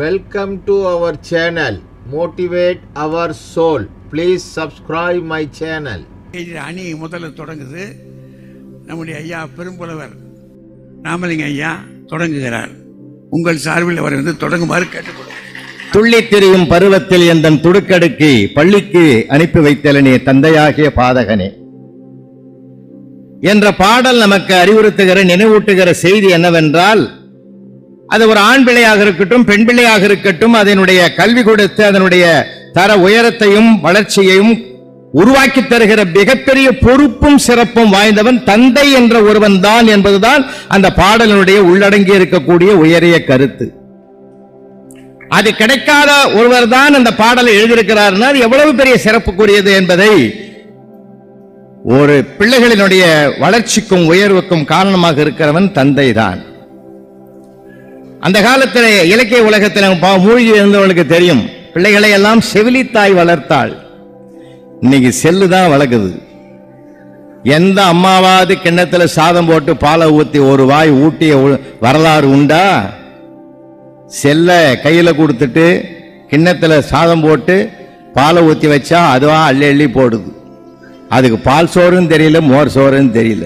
Welcome to our channel, Motivate Our Soul. Please subscribe my channel. அணி முதல்ல தொடங்குது. நம்முடைய ஐயா பெரும்புலவர் ராமலிங்க ஐயா தொடங்குகிறார். உங்கள் சார்பில் அவர் தொடங்குமாறு கேட்டுக்கொள்கிறேன். துள்ளி திரியும் பருவத்தில் எந்தன் துடுக்கடுக்கி பள்ளிக்கு அனுப்பி வைத்தலனே தந்தையாகிய பாதகனே என்ற பாடல் நமக்கு அறிவுறுத்துகிற நினைவூட்டுகிற செய்தி என்னவென்றால், அது ஒரு ஆண் பிள்ளையாக இருக்கட்டும் பெண் பிள்ளையாக இருக்கட்டும், அதனுடைய கல்வி கொடுத்து அதனுடைய தர உயரத்தையும் வளர்ச்சியையும் உருவாக்கி தருகிற மிகப்பெரிய பொறுப்பும் சிறப்பும் வாய்ந்தவன் தந்தை என்ற ஒருவன் தான் என்பதுதான் அந்த பாடலினுடைய உள்ளடங்கி இருக்கக்கூடிய உயரிய கருத்து. அது கிடைக்காத ஒருவர் தான் அந்த பாடலை எழுதியிருக்கிறார். எவ்வளவு பெரிய சிறப்புக்குரியது என்பதை ஒரு பிள்ளைகளினுடைய வளர்ச்சிக்கும் உயர்வுக்கும் காரணமாக இருக்கிறவன் தந்தை தான். அந்த காலத்தில் இலக்கிய உலகத்தில் மூழ்கி இருந்தவர்களுக்கு தெரியும், பிள்ளைகளை எல்லாம் செவிலித்தாய் வளர்த்தாள். இன்னைக்கு செல்லுதான் வளர்க்குது. எந்த அம்மாவாவது கிண்ணத்துல சாதம் போட்டு பாலை ஊத்தி ஒரு வாய் ஊட்டிய வரலாறு உண்டா? செல்ல கையில கொடுத்துட்டு கிண்ணத்துல சாதம் போட்டு பாலை ஊத்தி வச்சா அதுவா அள்ளி அள்ளி போடுது. அதுக்கு பால் சோறுன்னு தெரியல, மோர் சோறுன்னு தெரியல.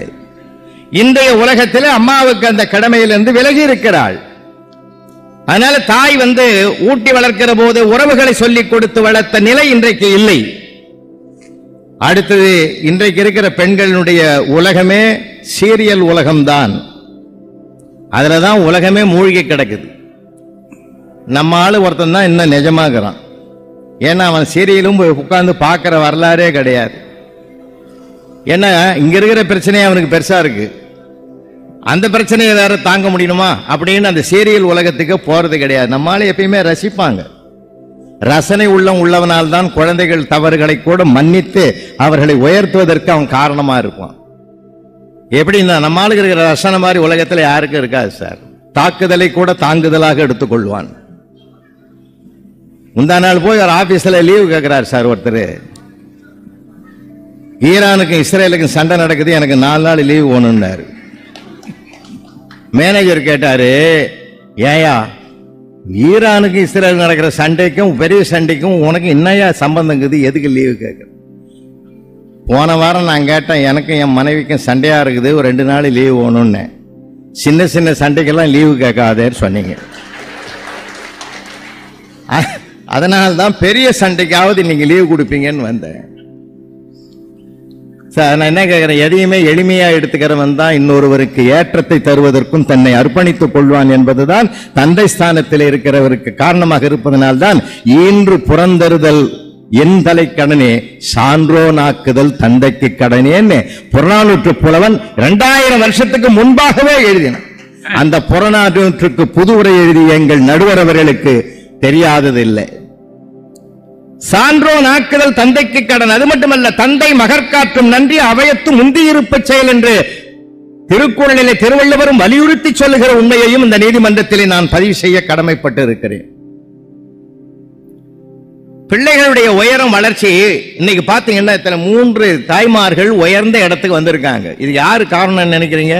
இன்றைய உலகத்தில் அம்மாவுக்கு அந்த கடமையிலிருந்து விலகி இருக்கிறாள். அதனால தாய் ஊட்டி வளர்க்கிற போது உறவுகளை சொல்லிக் கொடுத்து வளர்த்த நிலை இன்றைக்கு இல்லை. அடுத்தது, இன்றைக்கு இருக்கிற பெண்களுடைய உலகமே சீரியல் உலகம்தான். அதுலதான் உலகமே மூழ்கி கிடக்குது. நம்ம ஆளு ஒருத்தன் தான் இன்னும் நிஜமாகிறான். ஏன்னா அவன் சீரியலும் உட்கார்ந்து பார்க்கிற வரலாறே கிடையாது. ஏன்னா இங்க இருக்கிற பிரச்சனையே அவனுக்கு பெருசா இருக்கு. அந்த பிரச்சனையை வேற தாங்க முடியுமா அப்படின்னு அந்த சீரியல் உலகத்துக்கு போறது கிடையாது. நம்மளால எப்பயுமே ரசிப்பாங்க. ரசனை உள்ளவனால் தான் குழந்தைகள் தவறுகளை கூட மன்னித்து அவர்களை உயர்த்துவதற்கு அவன் காரணமா இருப்பான். எப்படின்னா நம்மளுக்கு இருக்கிற ரசனை மாதிரி உலகத்துல யாருக்கும் இருக்காது சார். தாக்குதலை கூட தாங்குதலாக எடுத்துக்கொள்வான். முந்தா நாள் போய் ஒரு ஆபீஸ்ல லீவு கேட்கிறார் சார் ஒருத்தர். ஈரானுக்கும் இஸ்ரேலுக்கும் சண்டை நடக்குது, எனக்கு 4 நாள் லீவு வேணும்னாரு. மேனேஜர் கேட்டாரு, ஏயா ஈரானுக்கு இஸ்ரேல் நடக்கிற சண்டைக்கும் பெரிய சண்டைக்கும் உனக்கு என்னையா சம்பந்தங்குது, எதுக்கு லீவு கேட்க? போன வாரம் நான் கேட்டேன், எனக்கும் என் மனைவிக்கும் சண்டையா இருக்குது, ஒரு 2 நாள் லீவு வேணும்னு. சின்ன சின்ன சண்டைக்கெல்லாம் லீவு கேட்காதேன்னு சொன்னீங்க. அதனால்தான் பெரிய சண்டைக்காவது நீங்க லீவு கொடுப்பீங்கன்னு வந்தேன். நான் என்ன கேட்கிறேன், எதையுமே எளிமையா எடுத்துக்கிறவன் தான் இன்னொருவருக்கு ஏற்றத்தை தருவதற்கும் தன்னை அர்ப்பணித்துக் கொள்வான் என்பதுதான் தந்தை ஸ்தானத்தில் இருக்கிறவருக்கு காரணமாக இருப்பதனால்தான் இன்று புறந்தருதல் என் தலை கடனே சான்றோனாக்குதல் தந்தைக்கு கடனேன்னு புறநானூற்று புலவன் 2000 வருஷத்துக்கு முன்பாகவே எழுதினான். அந்த புறநானூற்றுக்கு புது உரை எழுதிய எங்கள் நடுவர் அவர்களுக்கு தெரியாததில்லை. சான்றோன் ஆக்குதல் தந்தைக்கு கடன். அது மட்டுமல்ல, தந்தை மகற்காற்றும் நன்றி அவையத்து முந்தியிருப்ப செயல் என்று திருக்குறளிலே திருவள்ளுவரும் வலியுறுத்தி சொல்லுகிற உண்மையையும் இந்த நீதிமன்றத்திலே நான் பதிவு செய்ய கடமைப்பட்டு இருக்கிறேன். பிள்ளைகளுடைய உயரம் வளர்ச்சி இன்னைக்கு பாத்தீங்கன்னா 3 தாய்மார்கள் உயர்ந்த இடத்துக்கு வந்திருக்காங்க. இது யாரு காரணம் நினைக்கிறீங்க?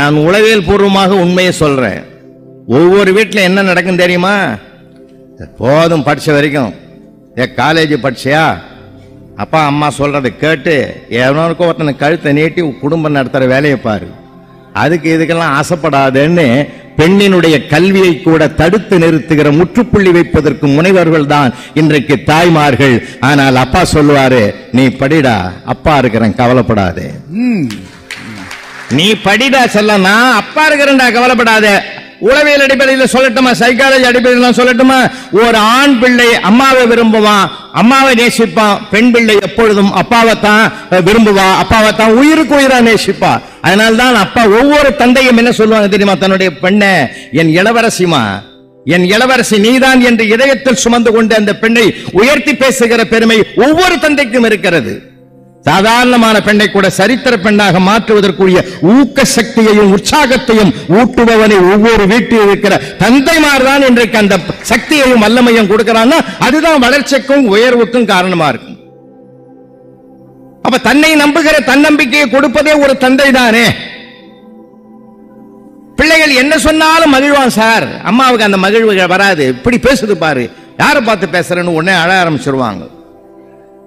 நான் உளவியல் பூர்வமாக உண்மையை சொல்றேன். ஒவ்வொரு வீட்டில் என்ன நடக்கும் தெரியுமா? போதும் படிச்ச வரைக்கும், காலேஜ் படிச்சியா, அப்பா அம்மா சொல்றதை கேட்டு எவனுக்கும் ஒருத்தனை கழுத்தை நீட்டி குடும்பம் நடத்துற வேலையை பாரு, அதுக்கு இதுக்கெல்லாம் ஆசைப்படாதுன்னு பெண்ணினுடைய கல்வியை கூட தடுத்து நிறுத்துகிற முற்றுப்புள்ளி வைப்பதற்கு முனைவர்கள் தான் இன்றைக்கு தாய்மார்கள். ஆனால் அப்பா சொல்லுவாரு, நீ படிடா, அப்பா இருக்கிறேன் கவலைப்படாதே. நீ படிடா சொல்ல, நான் அப்பா இருக்கிறேன்டா கவலைப்படாத. உளவியல் அடிப்படையில் சொல்லட்டுமா, சைக்காலஜி அடிப்படையில் சொல்லட்டுமா, ஒரு ஆண் பிள்ளை அம்மாவை விரும்புவான், அம்மாவை நேசிப்பான். பெண் பிள்ளை எப்பொழுதும் அப்பாவை தான் விரும்புவா, அப்பாவை தான் உயிருக்கு உயிரா நேசிப்பா. அதனால்தான் அப்பா ஒவ்வொரு தந்தையும் என்ன சொல்லுவாங்க தெரியுமா, தன்னுடைய பெண்ணை என் இளவரசிமா, என் இளவரசி நீதான் என்று இதயத்தில் சுமந்து கொண்டு அந்த பெண்ணை உயர்த்தி பேசுகிற பெருமை ஒவ்வொரு தந்தைக்கும் இருக்கிறது. சாதாரணமான பெண்ணை கூட சரித்திர பெண்ணாக மாற்றுவதற்குரிய ஊக்க சக்தியையும் உற்சாகத்தையும் ஊட்டுபவனை ஒவ்வொரு வீட்டில் இருக்கிற தந்தைமார் தான் இன்றைக்கு அந்த சக்தியையும் வல்லமையும் கொடுக்கிறான்னா அதுதான் வளர்ச்சிக்கும் உயர்வுக்கும் காரணமா இருக்கும். அப்ப தன்னை நம்புகிற தன்னம்பிக்கையை கொடுப்பதே ஒரு தந்தை தானே. பிள்ளைகள் என்ன சொன்னாலும் மகிழ்வான் சார், அம்மாவுக்கு அந்த மகிழ்வு வராது. இப்படி பேசுது பாரு, யாரை பார்த்து பேசுறேன்னு உடனே அழ ஆரம்பிச்சிருவாங்க.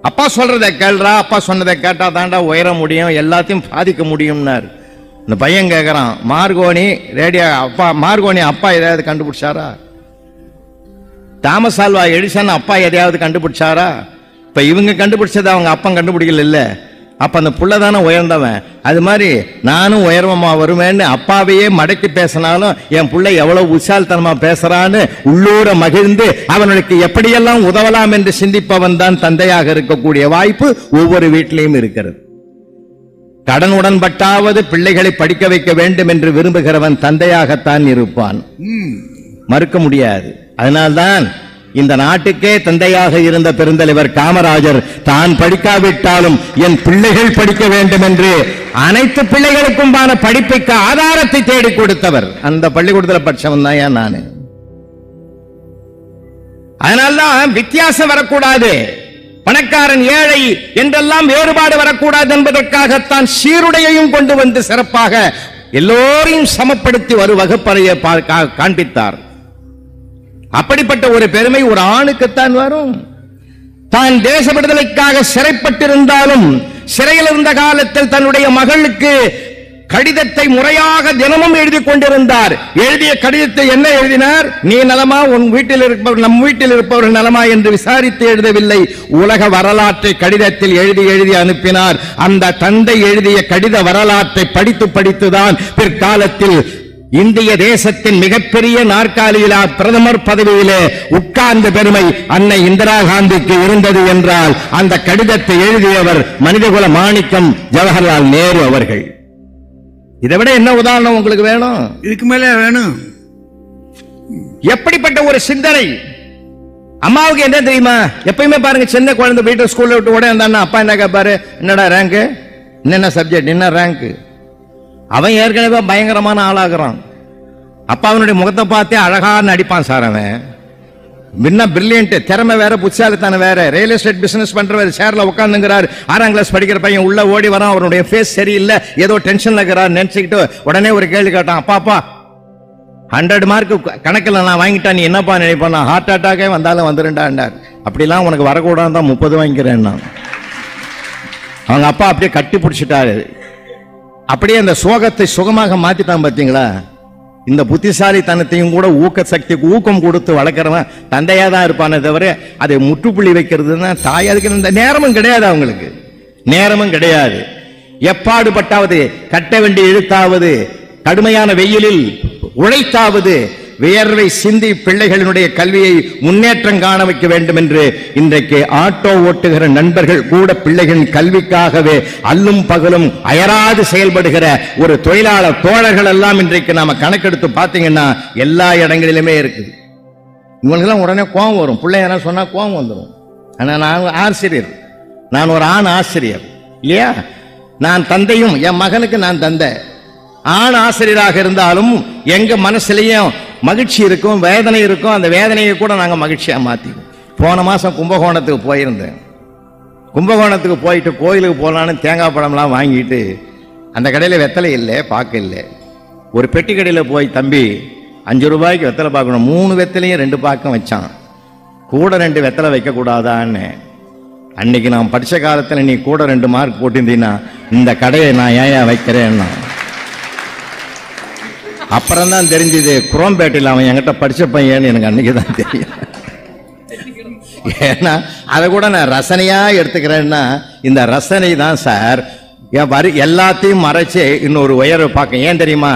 அப்பா சொல்றதை கேள்றா, அப்பா சொன்னதை கேட்டா தாண்டா உயர முடியும், எல்லாத்தையும் சாதிக்க முடியும்னாரு. இந்த பையன் கேட்கறான், மார்கோனி ரேடியோ அப்பா, மார்கோனி அப்பா எதையாவது கண்டுபிடிச்சாரா? தாமஸ் ஆல்வா எடிசன் அப்பா எதையாவது கண்டுபிடிச்சாரா? இப்ப இவங்க கண்டுபிடிச்சதை அவங்க அப்பா கண்டுபிடிக்கல இல்ல, அப்ப அந்த புள்ள தானே உயர்ந்தவன். அது மாதிரி நானும் உயர்வமா வருவேன்னு அப்பாவையே மடக்கி பேசினாலும் என் புள்ள எவ்வளவு உசால்தனமா பேசுறான்னு உள்ளூர மகிழ்ந்து அவனுக்கு எப்படியெல்லாம் உதவலாம் என்று சிந்திப்பவன் தான் தந்தையாக இருக்கக்கூடிய வாய்ப்பு ஒவ்வொரு வீட்டிலையும் இருக்கிறது. கடனுடன் பட்டாவது பிள்ளைகளை படிக்க வைக்க வேண்டும் என்று விரும்புகிறவன் தந்தையாகத்தான் இருப்பான், மறுக்க முடியாது. அதனால்தான் இந்த நாட்டுக்கே தந்தையாக இருந்த பெருந்தலைவர் காமராஜர் தான் படிக்காவிட்டாலும் என் பிள்ளைகள் படிக்க வேண்டும் என்று அனைத்து பிள்ளைகளுக்கும் படிப்புக்கு ஆதாரத்தை தேடி கொடுத்தவர். அந்த பள்ளிக்கூடத்தில் படிச்சவன் தான் ஏன் நானு. அதனால்தான் வித்தியாசம் வரக்கூடாது, பணக்காரன் ஏழை என்றெல்லாம் வேறுபாடு வரக்கூடாது என்பதற்காகத்தான் சீருடையையும் கொண்டு வந்து சிறப்பாக எல்லோரையும் சமப்படுத்தி ஒரு வகுப்பறையை காண்பித்தார். அப்படிப்பட்ட ஒரு பெருமை ஒரு ஆணுக்குத்தான் வரும். தான் தேச விடுதலைக்காக சிறைப்பட்டிருந்தாலும் சிறையில் இருந்த காலத்தில் தன்னுடைய மகளுக்கு கடிதத்தை முறையாக தினமும் எழுதி கொண்டிருந்தார். எழுதிய கடிதத்தை என்ன எழுதினார்? நீ நலமா, உன் வீட்டில் இருப்பவர் நம் வீட்டில் இருப்பவர் நலமா என்று விசாரித்து எழுதவில்லை, உலக வரலாற்றை கடிதத்தில் எழுதி எழுதி அனுப்பினார். அந்த தந்தை எழுதிய கடித வரலாற்றை படித்து படித்துதான் பிற்காலத்தில் இந்திய தேசத்தின் மிகப்பெரிய நாற்காலியில பிரதமர் பதவியிலே உட்கார்ந்த பெருமை அன்னை இந்திரா காந்திக்கு இருந்தது என்றால் அந்த கடிதத்தை எழுதியவர் மனிதகுல மாணிக்கம் ஜவஹர்லால் நேரு அவர்கள். இதை விட என்ன உதாரணம் உங்களுக்கு வேணும்? இதுக்கு மேல வேணும்? எப்படிப்பட்ட ஒரு சிந்தனை! அம்மாவுக்கு என்ன தெரியுமா? எப்பயுமே பாருங்க, சின்ன குழந்தை வீட்டு ஸ்கூல்ல விட்டு உடனே இருந்தா அப்பா என்ன கேட்பாரு? என்னடா ரேங்க், என்னென்ன சப்ஜெக்ட், என்ன ரேங்க்? அவன் ஏற்கனவே பயங்கரமான ஆளாகிறான். அப்பா அவனுடைய முகத்தை பார்த்தே அழகா நடிப்பான் சார். அவன் முன்ன பிரில்லியன்ட், திறமை வேற, புத்திசாலித்தனம் வேற. ரியல் எஸ்டேட் பிசினஸ் பண்றவர் சேர்ல உட்கார்ந்துங்கிறார். 6ஆம் கிளாஸ் படிக்கிற பையன் உள்ள ஓடி வரான். அவனுடைய ஃபேஸ் சரியில்லை, ஏதோ டென்ஷன்ல இருக்கிறார் நினைச்சுக்கிட்டு உடனே ஒரு கேள்வி கேட்டான், அப்பாப்பா 100 மார்க் கணக்கில் நான் வாங்கிட்டா நீ என்னப்பா நினைப்பான்? நான் ஹார்ட் அட்டாக்கே வந்தாலும் வந்துருண்டாண்டார். அப்படிலாம் உனக்கு வரக்கூடாது தான் 30 வாங்கிக்கிறேன். அவங்க அப்பா அப்படியே கட்டி பிடிச்சிட்டாரு. அப்படியே அந்த சோகத்தை சுகமாக மாத்திட்டான். பார்த்தீங்களா? இந்த புத்திசாலித்தனத்தையும் கூட ஊக்க சக்திக்கு ஊக்கம் கொடுத்து வளர்க்கிறவன் தந்தையா தான் இருப்பானே தவிர அதை முற்றுப்புள்ளி வைக்கிறதுன்னா தாய். அதுக்கு இந்த நேரமும் கிடையாது, அவங்களுக்கு நேரமும் கிடையாது. எப்பாடுபட்டாவது, கட்ட வேண்டி இழுத்தாவது, கடுமையான வெயிலில் உழைத்தாவது வியர்வை சிந்தி பிள்ளைகளினுடைய கல்வியை முன்னேற்றம் காண வைக்க வேண்டும் என்று இன்றைக்கு ஆட்டோ ஓட்டுகிற நண்பர்கள் கூட பிள்ளைகளின் கல்விக்காகவே அல்லும் பகலும் அயராது செயல்படுகிற ஒரு தொழிலாளர் தோழர்கள் எல்லாம் இன்றைக்கு நாம கணக்கெடுத்து பார்த்தீங்கன்னா எல்லா இடங்களிலுமே இருக்குது. இவங்களுக்கெல்லாம் உடனே கோபம் வரும், பிள்ளைங்க சொன்னா கோபம் வந்துடும். ஆனா நான் ஆசிரியர், நான் ஒரு ஆண் ஆசிரியர் இல்லையா? நான் தந்தையும், என் மகனுக்கு நான் தந்தை. ஆண் ஆசிரியராக இருந்தாலும் எங்க மனசுலயும் மகிழ்ச்சி இருக்கும், வேதனை இருக்கும். அந்த வேதனையை கூட நாங்க மகிழ்ச்சியா மாத்திக்குவோம். போன மாசம் கும்பகோணத்துக்கு போயிருந்தேன். கும்பகோணத்துக்கு போயிட்டு கோயிலுக்கு போகலான்னு தேங்காய் பழம்லாம் வாங்கிட்டு அந்த கடையில் வெத்தலை இல்லை, பாக்கு இல்லை. ஒரு பெட்டி கடையில் போய், தம்பி 5 ரூபாய்க்கு வெத்தலை பார்க்கணும், 3 வெத்தலையும் 2 பாக்கம் வச்சான். கூட 2 வெத்தலை வைக்கக்கூடாதான்னு. அன்னைக்கு நான் படித்த காலத்தில் நீ கூட 2 மார்க் போட்டிருந்தீங்கன்னா இந்த கடையை நான் ஏன் வைக்கிறேன்னா. அப்புறம் தான் தெரிஞ்சது குரோம்பேட்டையில் அவன் என்கிட்ட படிச்ச பையன்னு எனக்கு அன்னைக்கு தான் தெரியும். ஏன்னா அதை கூட நான் ரசனையா எடுத்துக்கிறேன்னா இந்த ரசனை தான் சார் எல்லாத்தையும் மறைச்சு இன்னொரு உயர்வை பார்க்க. ஏன் தெரியுமா?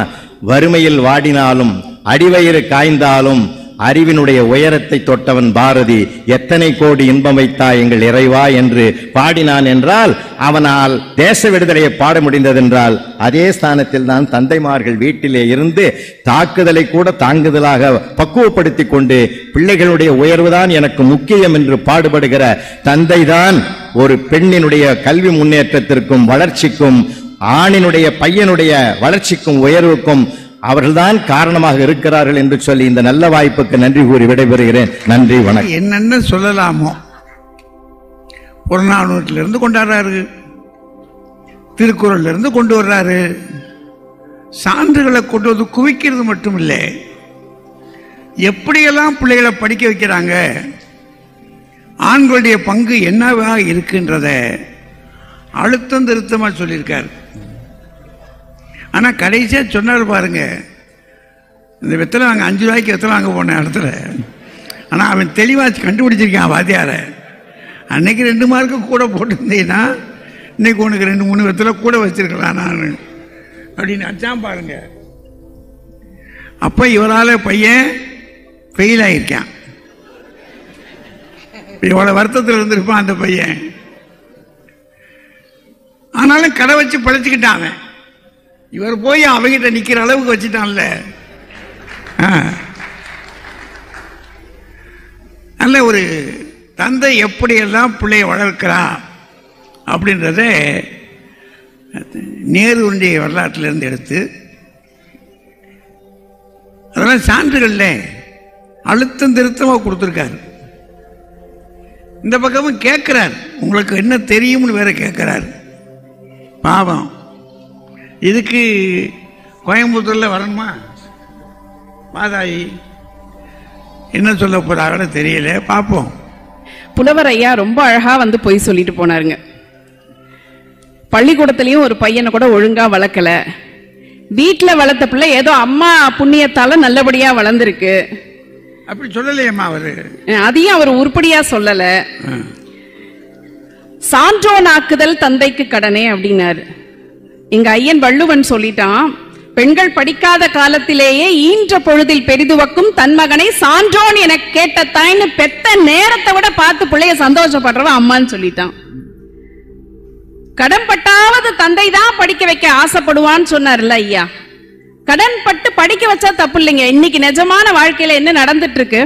வறுமையில் வாடினாலும் அடிவயிறு காய்ந்தாலும் அறிவினுடைய உயரத்தை தொட்டவன் பாரதி. எத்தனை கோடி இன்பம் வைத்தாய் எங்கள் இறைவா என்று பாடினான் என்றால் அவனால் தேச விடுதலையை பாட முடிந்ததென்றால் அதே ஸ்தானத்தில் தான் தந்தைமார்கள் வீட்டிலே இருந்து தாக்குதலை கூட தாங்குதலாக பக்குவப்படுத்திக் கொண்டு பிள்ளைகளுடைய உயர்வுதான் எனக்கு முக்கியம் என்று பாடுபடுகிற தந்தைதான் ஒரு பெண்ணினுடைய கல்வி முன்னேற்றத்திற்கும் வளர்ச்சிக்கும் ஆணினுடைய பையனுடைய வளர்ச்சிக்கும் உயர்வுக்கும் அவர்கள்தான் காரணமாக இருக்கிறார்கள் என்று சொல்லி இந்த நல்ல வாய்ப்புக்கு நன்றி கூறி விடைபெறுகிறேன். நன்றி, வணக்கம். என்னென்ன சொல்லலாமோ புறநானூற்றிலிருந்து கொண்டாடுறாரு, திருக்குறள்ல இருந்து கொண்டு வர்றாரு, சான்றுகளை கொண்டு வந்து குவிக்கிறது மட்டும் இல்லை, எப்படியெல்லாம் பிள்ளைகளை படிக்க வைக்கிறாங்க, ஆண்களுடைய பங்கு என்னவாக இருக்குன்றத அழுத்தம் திருத்தமா சொல்லியிருக்காரு. ஆனா கடைசியா சொன்னார் பாருங்க, இந்த வெத்தலை வாங்க 5 ரூபாய்க்கு வெத்தலை வாங்க போனேன் இடத்துல. ஆனா அவன் தெளிவா கண்டுபிடிச்சிருக்கான் வாத்தியார. அன்னைக்கு 2 மார்க்கு கூட போட்டிருந்தீங்கன்னா இன்னைக்கு உனக்கு 2-3 வெத்தலை கூட வச்சிருக்கலாம் நான் அப்படின்னு அச்சான் பாருங்க. அப்ப இவரால பையன் ஃபெயில் ஆயிருக்கான். இவ்வளவு வருத்தத்தில் இருந்திருப்பான் அந்த பையன். ஆனாலும் கடை வச்சு பழச்சிக்கிட்டான். இவர் போய் அவங்கிட்ட நிக்கிற அளவுக்கு வச்சுட்டான்ல. நல்ல ஒரு தந்தை எப்படியெல்லாம் பிள்ளைய வளர்க்கிறான் அப்படின்றத நேருடைய வரலாற்றிலிருந்து எடுத்து அதெல்லாம் சான்றுகள்ல அழுத்தம் திருத்தமாக கொடுத்துருக்காரு. இந்த பக்கமும் கேட்கிறார், உங்களுக்கு என்ன தெரியும்னு வேற கேட்கிறார். பாவம், இதுக்கு கோயம்புத்தூர்ல வரணுமா? மாதாயி என்ன சொல்ல போறாங்கன்னு தெரியல, பார்ப்போம். புலவர் ஐயா ரொம்ப அழகா வந்து போய் சொல்லிட்டு போனாருங்க. பள்ளிக்கூடத்திலையும் ஒரு பையனை கூட ஒழுங்கா வளர்க்கல, வீட்டுல வளர்த்த பிள்ளை ஏதோ அம்மா புண்ணியத்தால நல்லபடியா வளர்ந்துருக்கு அப்படி சொல்லலையம்மா அவரு. அதையும் அவர் உருப்படியா சொல்லல. சான்றோனாக்குதல் தந்தைக்கு கடனே அப்படின்னாரு. எங்க ஐயன் வள்ளுவன் சொல்லிட்டான், பெண்கள் படிக்காத காலத்திலேயே ஈன்ற பொழுதில் பெரிதுவக்கும் தன் மகனை சான்றோன் என கேட்ட தாய்னு பெத்த நேரத்தை விட பார்த்து பிள்ளைய சந்தோஷப்படுறவ அம்மான்னு சொல்லிட்டான். கடன் பட்டாவது தந்தை தான் படிக்க வைக்க ஆசைப்படுவான்னு சொன்னார்ல ஐயா. கடன் பட்டு படிக்க வச்சா தப்பு இல்லைங்க. இன்னைக்கு நிஜமான வாழ்க்கையில என்ன நடந்துட்டு இருக்கு?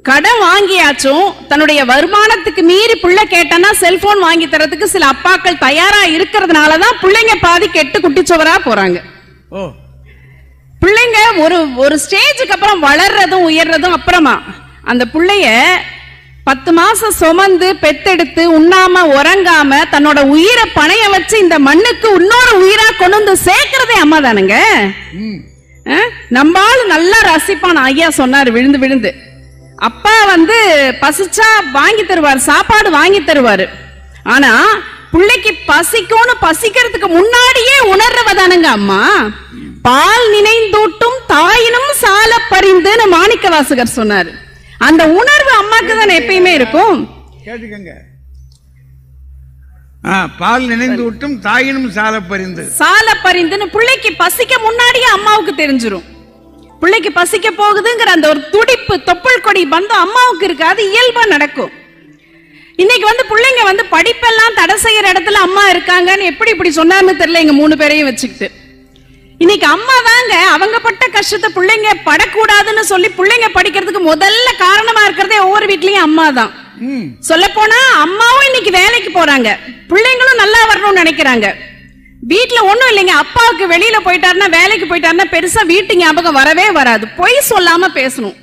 கடன் வாங்கியாச்சும் தன்னுடைய வருமானத்துக்கு மீறி பிள்ளை கேட்டனா செல்போன் வாங்கி தரதுக்கு சில அப்பாக்கள் தயாரா இருக்கிறதுனாலதான் பிள்ளைங்க பாதி கெட்டு குட்டிச்சவரா போறாங்க. பிள்ளைங்க ஒரு ஸ்டேஜுக்கு அப்புறம் வளர்றதும் உயர்றதும் அப்புறமா அந்த பிள்ளைய 10 மாசம் சுமந்து பெத்தெடுத்து உண்ணாம உறங்காம தன்னோட உயிரை பணைய வச்சு இந்த மண்ணுக்கு இன்னொரு உயிரா கொண்டு வந்து சேர்க்கிறதே அம்மா தானுங்க. நம்மால நல்லா ரசிப்பான். ஐயா சொன்னாரு விழுந்து விழுந்து, அப்பா வந்து பசிச்சா வாங்கி தருவார், சாப்பாடு வாங்கி தருவாரு. ஆனா பிள்ளைக்கு பசிக்கும்னு பசிக்கிறதுக்கு முன்னாடியே உணர்றவதானுங்க அம்மா. பால் நினைந்தூட்டும் தாயினும் சால பறிந்துன்னு மாணிக்க வாசகர் சொன்னாரு. அந்த உணர்வு அம்மாக்கு தானே எப்பயுமே இருக்கும். கேட்டுக்கங்க, பால் நினைந்தூட்டும் தாயினும் சால பறிந்து. சால பறிந்துன்னு பிள்ளைக்கு பசிக்க முன்னாடியே அம்மாவுக்கு தெரிஞ்சிரும். பிள்ளைக்கு பசிக்க போகுதுங்கிற அந்த ஒரு துடிப்பு, தொப்புள் கொடி பந்தம் அம்மாவுக்கு இருக்கு. அது இயல்பா நடக்கும். இன்னைக்கு வந்து பிள்ளைங்க வந்து படிப்பெல்லாம் தடை செய்யற இடத்துல அம்மா இருக்காங்கன்னு எப்படி இப்படி சொன்னார்னு தெரியல. எங்க 3 பேரையும் வச்சுக்கிட்டு இன்னைக்கு அம்மா தாங்க அவங்க பட்ட கஷ்டத்தை பிள்ளைங்க படக்கூடாதுன்னு சொல்லி பிள்ளைங்க படிக்கிறதுக்கு முதல்ல காரணமா இருக்கிறதே ஒவ்வொரு வீட்லயும் அம்மா தான். சொல்ல போனா அம்மாவும் இன்னைக்கு வேலைக்கு போறாங்க, பிள்ளைங்களும் நல்லா வரணும்னு நினைக்கிறாங்க. வீட்டுல ஒண்ணும் இல்லைங்க, அப்பாவுக்கு வெளியில போயிட்டாருன்னா வேலைக்கு போயிட்டாருன்னா பெருசா வீட்டு ஞாபகம் வரவே வராது. பொய் சொல்லாம பேசணும்,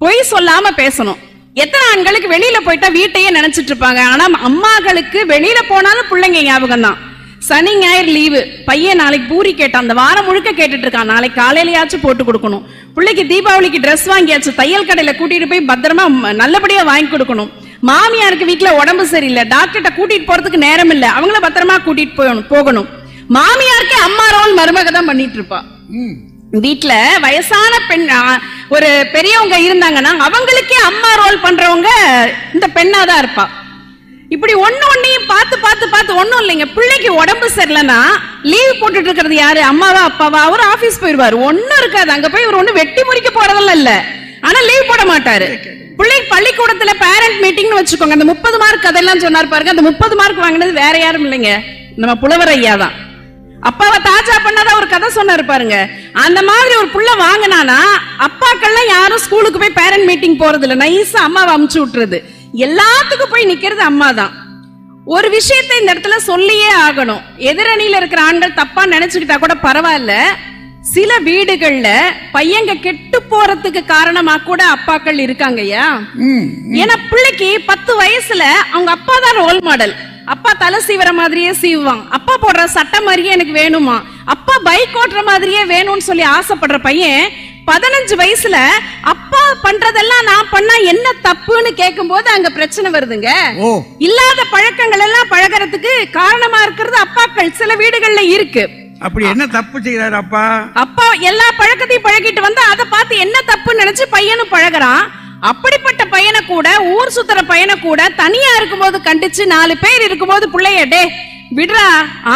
பொய் சொல்லாம பேசணும். எத்தனை ஆண்களுக்கு வெளியில போயிட்டா வீட்டையே நினைச்சிட்டு இருப்பாங்க. ஆனா அம்மாக்களுக்கு வெளியில போனாலும் பிள்ளைங்க ஞாபகம் தான். சனி ஞாயிறு லீவு, பையன் நாளைக்கு பூரி கேட்டான், அந்த வாரம் முழுக்க கேட்டுட்டு இருக்கான், நாளைக்கு காலையிலயாச்சும் போட்டு கொடுக்கணும். பிள்ளைக்கு தீபாவளிக்கு ட்ரெஸ் வாங்கியாச்சு, தையல் கடையில கூட்டிட்டு போய் பத்திரமா நல்லபடியா வாங்கி கொடுக்கணும். மாமியாருக்கு வீட்டுல உடம்பு சரியில்லை, டாக்டர்கிட்ட கூட்டிட்டு போறதுக்கு நேரம் இல்ல, அவங்கள பத்திரமா கூட்டிட்டு போகணும். மாமியாருக்கு அம்மா ரோல் மருமக தான் பண்ணிட்டு இருப்பா. வீட்டுல வயசான பெண் ஒரு பெரியவங்க இருந்தாங்கன்னா அவங்களுக்கே அம்மா ரோல் பண்றவங்க இந்த பெண்ணாதான் இருப்பா. இப்படி ஒன்னையும் பார்த்து பார்த்து பார்த்து ஒண்ணும் இல்லைங்க. பிள்ளைக்கு உடம்பு சரியில்லைன்னா லீவ் போட்டுட்டு இருக்கிறது யாரு? அம்மாவா அப்பாவா? அவர் ஆபீஸ் போயிருவாரு, ஒன்னும் இருக்காது. அங்க போய் ஒரு ஒண்ணு வெட்டி முறிக்க போறதெல்லாம் இல்ல, ஆனா லீவ் போட மாட்டாரு. பிள்ளை பள்ளிக்கூடத்துல பேரண்ட் மீட்டிங்னு வச்சுக்கோங்க, அந்த 30 மார்க் அதெல்லாம் சொன்னார் பாருங்க, அந்த 30 மார்க் வாங்கினது வேற யாரும் இல்லைங்க, நம்ம புலவர் ஐயா தான். அப்பாவை தாஜா பண்ணாதான் ஒரு கதை சொன்னாரு பாருங்க. அந்த மாதிரி ஒரு புள்ள வாங்கினானா அப்பாக்கள்லாம் யாரும் ஸ்கூலுக்கு போய் பேரண்ட் மீட்டிங் போறது இல்ல, நைஸா அம்மாவை அமுச்சு விட்டுறது. எல்லாத்துக்கும் போய் நிக்கிறது அம்மா தான். ஒரு விஷயத்தை இந்த இடத்துல சொல்லியே ஆகணும். எதிரணியில இருக்கிற ஆண்கள் தப்பா நினைச்சுக்கிட்டா கூட பரவாயில்ல, சில வீடுகள்ல பையங்க கெட்டு போறதுக்கு காரணமா கூட அப்பாக்கள் இருக்காங்கய்யா. ஏன்னா பிள்ளைக்கு 10 வயசுல அவங்க அப்பா தான் ரோல் மாடல். அப்பா தலை சீவர மாதிரியே சீவுவான், அப்பா போடுற சட்டை மாதிரியே எனக்கு வேணுமா, அப்பா பைக் ஓட்டுற மாதிரியே வேணும்னு சொல்லி ஆசைப்படுற பையன் 15 வயசுல அப்பா பண்றதெல்லாம் நான் பண்ணா என்ன தப்புன்னு கேட்கும் போது அங்க பிரச்சனை வருதுங்க. இல்லாத பழக்கங்கள் எல்லாம் பழகிறதுக்கு காரணமா இருக்கிறது அப்பாக்கள் சில வீடுகள்ல இருக்கு. அப்படி என்ன தப்பு செய்யறாரு அப்பா? அப்பா எல்லா பழக்கத்தையும் பழகிட்டு வந்து அதை பார்த்து என்ன தப்புன்னு நினைச்சு பையனும் பழகிறான். அப்படிப்பட்ட பையனை கூட, ஊர் சுத்துற பையனை கூட தனியா இருக்கும்போது கண்டிச்சு 4 பேர் இருக்கும்போது பிள்ளைய டே விடுறா,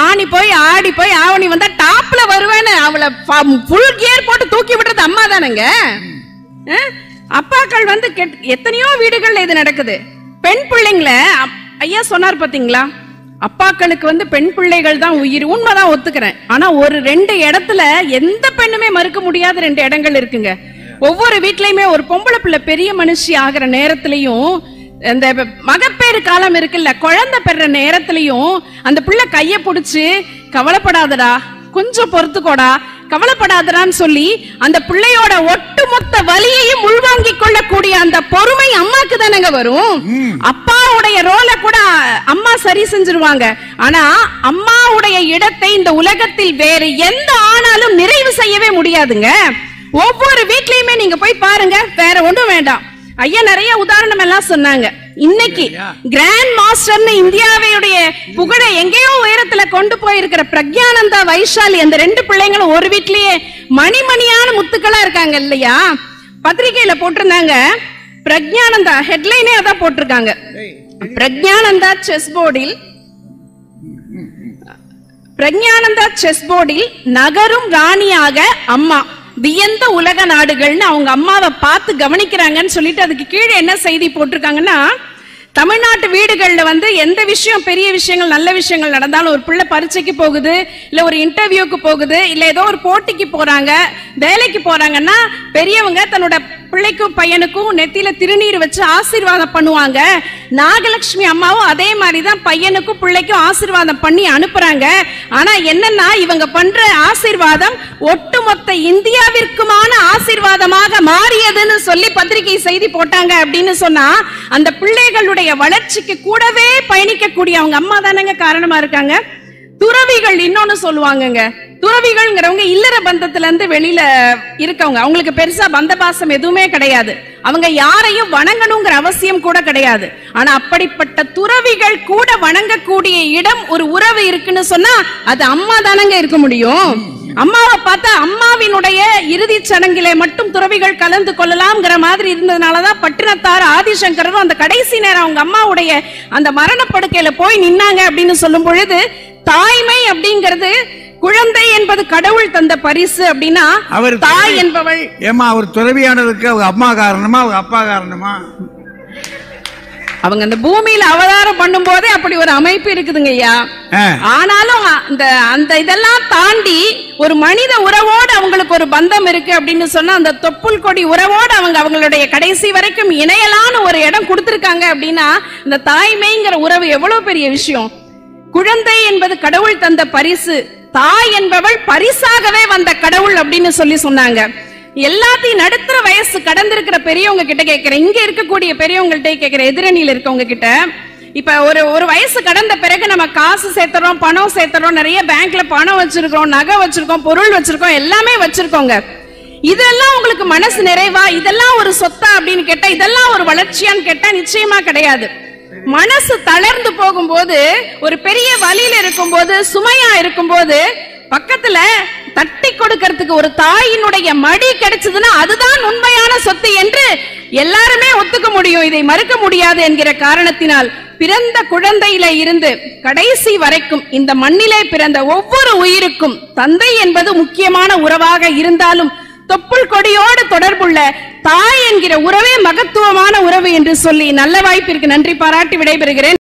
ஆணி போய் ஆடி போய் ஆவணி வந்தா டாப்ல வருவேன்னு அவளை ஃபுல் கியர் போட்டு தூக்கி விடுறது அம்மா தானங்க. அப்பாக்கள் வந்து எத்தனையோ வீடுகள்ல இது நடக்குது. பெண் பிள்ளைங்கள ஐயா சொன்னார் பாத்தீங்களா, அப்பாக்களுக்கு வந்து பெண் பிள்ளைகள் தான் உயிர். உண்மைதான், ஒத்துக்கிறேன். ஆனா ஒரு 2 இடத்துல எந்த பெண்ணுமே மறுக்க முடியாத 2 இடங்கள் இருக்குங்க. ஒவ்வொரு வீட்லயுமே ஒரு பொம்பளை பிள்ளை பெரிய மனுஷி ஆகிற நேரத்திலையும், அந்த மகப்பேறு காலம் இருக்குல்ல, குழந்தை பெற நேரத்திலையும் அந்த பிள்ளை கைய புடிச்சு கவலைப்படாதடா, கொஞ்சம் பொறுத்துக்கோடா, கவலைப்படாதடான்னு சொல்லி அந்த பிள்ளையோட ஒட்டுமொத்த வலியையும் உள்வாங்கிக் கொள்ளக்கூடிய அந்த பொறுமை அம்மாக்கு தானங்க வரும். அப்பாவுடைய ரோல கூட அம்மா சரி செஞ்சிருவாங்க. ஆனா அம்மாவுடைய இடத்தை இந்த உலகத்தில் வேறு எந்த ஆனாலும் நிறைவு செய்யவே முடியாதுங்க. ஒவ்வொரு வீட்லயுமே நீங்க போய் பாருங்க, வேற ஒண்ணும் வேண்டாம். ஐயா நிறைய உதாரணம் எல்லாம் சொன்னாங்க. இன்னைக்கு கிராண்ட் மாஸ்டர்னு இந்தியாவுடைய புகழை எங்கேயோ உயரத்துல கொண்டு போயிருக்கிற பிரக்ஞானந்தா, வைஷாலி, அந்த 2 பிள்ளைங்களும் ஒரு வீட்லயே மணிமணியான முத்துக்களா இருக்காங்க இல்லையா? பத்திரிகையில போட்டிருந்தாங்க, பிரக்ஞானந்தா ஹெட்லைனே அதான் போட்டிருக்காங்க. பிரக்ஞானந்தா செஸ் போர்டில் நகரும் ராணியாக அம்மா, வியந்த உலக நாடுகள்னு அவங்க அம்மாவை பார்த்து கவனிக்கிறாங்கன்னு சொல்லிட்டு அதுக்கு கீழே என்ன செய்தி போட்டிருக்காங்கன்னா, தமிழ்நாட்டு வீடுகள்ல வந்து எந்த விஷயம், பெரிய விஷயங்கள், நல்ல விஷயங்கள் நடந்தாலும், ஒரு பிள்ளை பரீட்சைக்கு போகுது, இல்ல ஒரு இன்டர்வியூக்கு போகுது, இல்ல ஏதோ ஒரு போட்டிக்கு போறாங்க, வேலைக்கு போறாங்கன்னா பெரியவங்க தன்னோட பிள்ளைக்கும் பையனுக்கும் நெத்தியில திருநீர் வச்சு ஆசீர்வாதம் பண்ணுவாங்க. நாகலட்சுமி அம்மாவும் அதே மாதிரிதான் பையனுக்கும் பிள்ளைக்கும் ஆசீர்வாதம் பண்ணி அனுப்புறாங்க. ஆனா என்னன்னா, இவங்க பண்ற ஆசீர்வாதம் ஒட்டுமொத்த இந்தியாவிற்குமான ஆசீர்வாதமாக மாறியதுன்னு சொல்லி பத்திரிகை செய்தி போட்டாங்க. அப்படின்னு சொன்னா அந்த பிள்ளைகளுடைய வளர்ச்சிக்கு கூடவே பயணிக்கக்கூடிய அவங்க அம்மா தானங்க காரணமா இருக்காங்க. துறவிகள் இன்னொன்னு சொல்லுவாங்கங்க, துறவிகள்ங்கிறவங்க இல்லற பந்தத்துல இருந்து வெளியில இருக்கவங்க, அவங்களுக்கு பெருசா பந்த பாசம் எதுவுமே கிடையாது, அவங்க யாரையும் வணங்கணுங்கிற அவசியம் கூட கிடையாது. ஆனா அப்படிப்பட்ட துறவிகள் கூட வணங்கக்கூடிய இடம், ஒரு உறவு இருக்குன்னு சொன்னா அது அம்மா தானங்க இருக்க முடியும். அம்மாவை பார்த்தா அம்மாவினுடைய இறுதி சடங்கிலே மட்டும் துறவிகள் கலந்து கொள்ளலாம்ங்கிற மாதிரி இருந்ததுனாலதான் பட்டினத்தார் ஆதிசங்கரும் அந்த கடைசி நேரம் அவங்க அம்மாவுடைய அந்த மரணப்படுக்கையில போய் நின்னாங்க. அப்படின்னு சொல்லும் பொழுது தாய்மை அப்படிங்கிறது, குழந்தை என்பது கடவுள் தந்த பரிசு அப்படின்னா தாய் என்பவள் ஏமா அவர் துறவியானதுக்கு அவங்க அம்மா காரணமா, அவங்க அப்பா காரணமா? அவங்க அந்த பூமியில அவதாரம் பண்ணும் போதே அப்படி ஒரு அமைப்பு இருக்குதுங்க ஐயா. ஆனாலும் அந்த இதெல்லாம் தாண்டி ஒரு மனித உறவோடு அவங்களுக்கு ஒரு பந்தம் இருக்கு அப்படின்னு சொன்னா, அந்த தொப்புள் கொடி உறவோடு அவங்க அவங்களுடைய கடைசி வரைக்கும் இணையலான ஒரு இடம் கொடுத்திருக்காங்க. அப்படின்னா இந்த தாய்மைங்கிற உறவு எவ்வளவு பெரிய விஷயம். குழந்தை என்பது கடவுள் தந்த பரிசு, தாய் என்பவள் பரிசாகவே வந்த கடவுள் அப்படின்னு சொன்னாங்க. எல்லாத்தையும் நடுத்தர வயசு கடந்திருக்கிற பெரியவங்க கிட்ட கேட்கிறேன், இங்க இருக்கக்கூடிய பெரியவங்கள்ட்ட கேட்கிறேன், எதிரணியில இருக்கவங்க கிட்ட, இப்ப ஒரு வயசு கடந்த பிறகு நம்ம காசு சேர்த்துறோம், பணம் சேர்த்துறோம், நிறைய பேங்க்ல பணம் வச்சிருக்கோம், நகை வச்சிருக்கோம், பொருள் வச்சிருக்கோம், எல்லாமே வச்சிருக்கோங்க. இதெல்லாம் உங்களுக்கு மனசு நிறைவா, இதெல்லாம் ஒரு சொத்தா அப்படின்னு கேட்டா, இதெல்லாம் ஒரு வளர்ச்சியான்னு கேட்டா நிச்சயமா கிடையாது. மனசு தளர்ந்து போகும்போது, ஒரு பெரிய வலியில இருக்கும் போது, சுமையா இருக்கும் போது, பக்கத்துல தட்டி கொடுக்கிறதுக்கு ஒரு தாயினுடைய மடி கிடைச்சதுன்னா அதுதான் உண்மையான சொத்து என்று எல்லாருமே ஒத்துக்க முடியும். இதை மறுக்க முடியாது என்கிற காரணத்தினால் பிறந்த குழந்தையில இருந்து கடைசி வரைக்கும் இந்த மண்ணிலே பிறந்த ஒவ்வொரு உயிருக்கும் தந்தை என்பது முக்கியமான உறவாக இருந்தாலும், தொப்புள் கொடியோடு தொடர்புள்ள தாய் என்கிற உறவே மகத்துவமான உறவு என்று சொல்லி நல்ல வாய்ப்பிற்கு நன்றி பாராட்டி விடைபெறுகிறேன்.